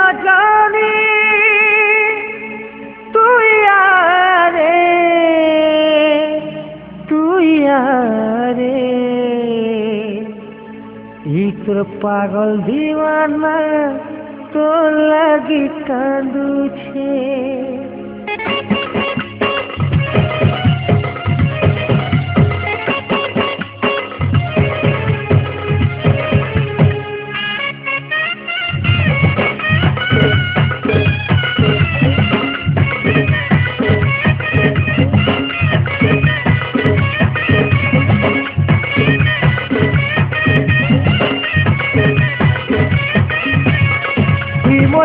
सजनी तू यारे इतर पागल दीवाना तो लगी कांदू छे।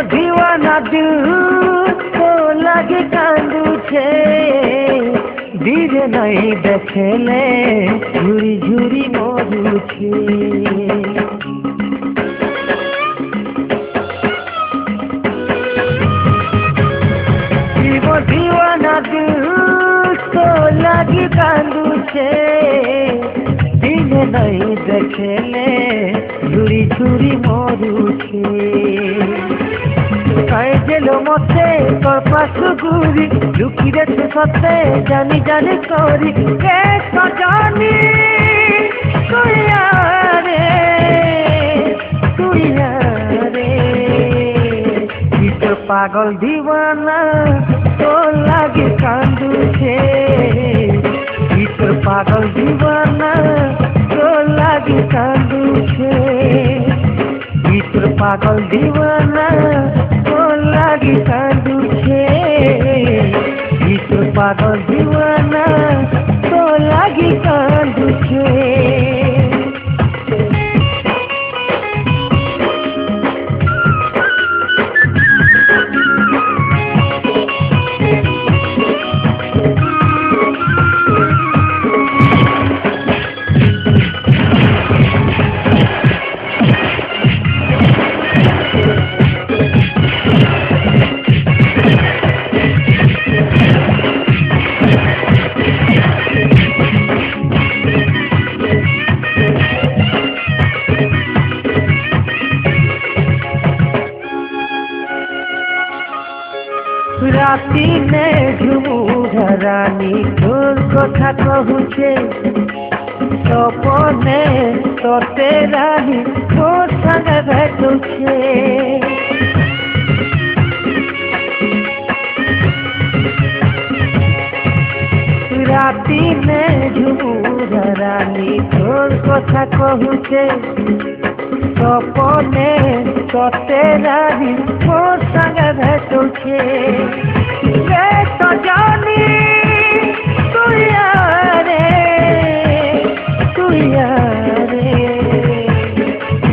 दीवाना दिल तो लगे कांदू छे धीरे नहीं देखेले झूरी झूरी मरू छे। दीवाना दिल तो लगे कांदू छे धीरे नहीं देखेले झूरी झूरी मरू छे। जेलो मते तोर पासु गुरी लुकी रे तू सते जानी जानी करी के सजनी तू यारे इतर पागल दीवाना तो लागे कांदू छे। इतर पागल दीवाना तो लागे कांदू छे। इतर पागल दीवाना लागी कांदू छे। इतर पागल दीवाना तो लागी कांदू छे। राती ने झुमुरानी तोर कथा कहूचे सपने तोते रानी तोर संगे भेटुचे। राती ने झुमुरानी तोर कथा कहूचे सपने तोते रानी तोर संगे भेटुचे। सजनी तू यारे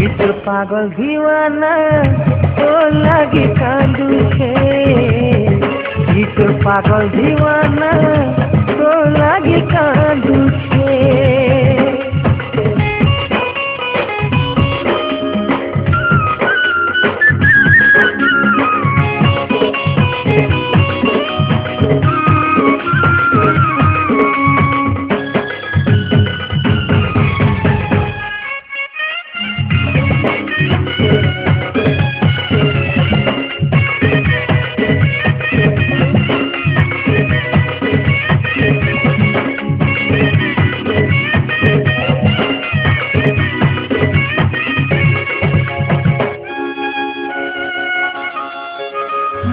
इतर पागल दीवाना तो लगी कांदू छे। इतर पागल दीवाना तो लगी कांदू छे।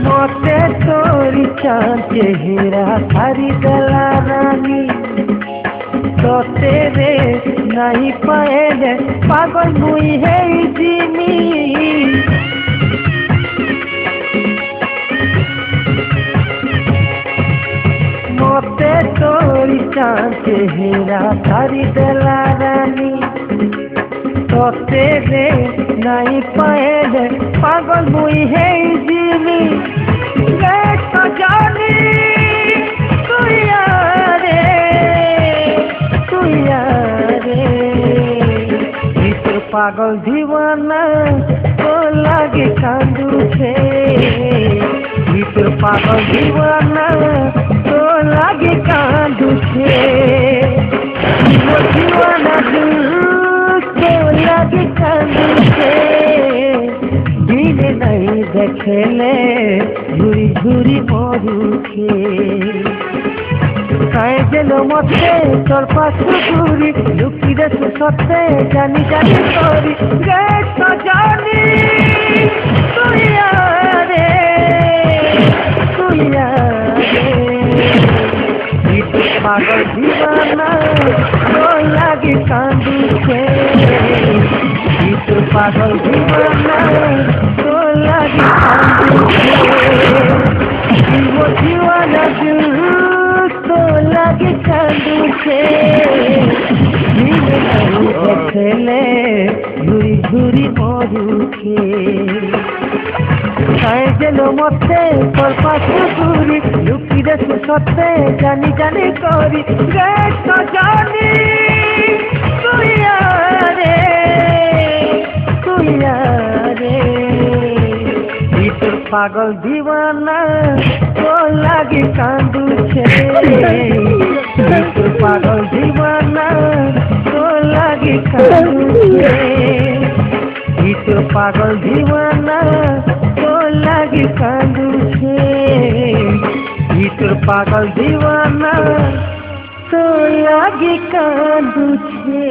मोते तोरी चाँचे हीरा खरीदला रानी तोते रे नहीं पाएले पागल मुई है जिमी। मोते तोरी चाँचे हीरा खरीदला रानी तोते रे नहीं पाएले पागल मुई है जिमी। सजनी तू यारे इतर पागल दीवाना तो लागे कांदू छे। इतर पागल दीवाना तो लागे कांदू छे। दीवाना तो लागे कांदू छे धीरे नहीं देखे देखेले घूरी घूरी मरुखे काए जेलो मते तोर पाछू घूरी लुकी रे सत्ते जानी जानी तोरी गे तो जानी तुइया रे पागल दीवाना तो लागे कांदुखे पागल दीवाना तो लागे कांदुखे वो दीवाना दिल तो लागे कांदुखे खेले घूरी घूरी मरुखे काए जेलो मते तोर पाछू घूरी लुकी रे सत्ते जानी जानी करी गे तो जानी तुइया रे तोर पागल दीवाना तो लागे कांदुखे तोर पागल दीवाना तो लागे कांदुखे तोर पागल दीवाना तो लागे कांदुखे तोर पागल दीवाना तो लागे कांदुखे।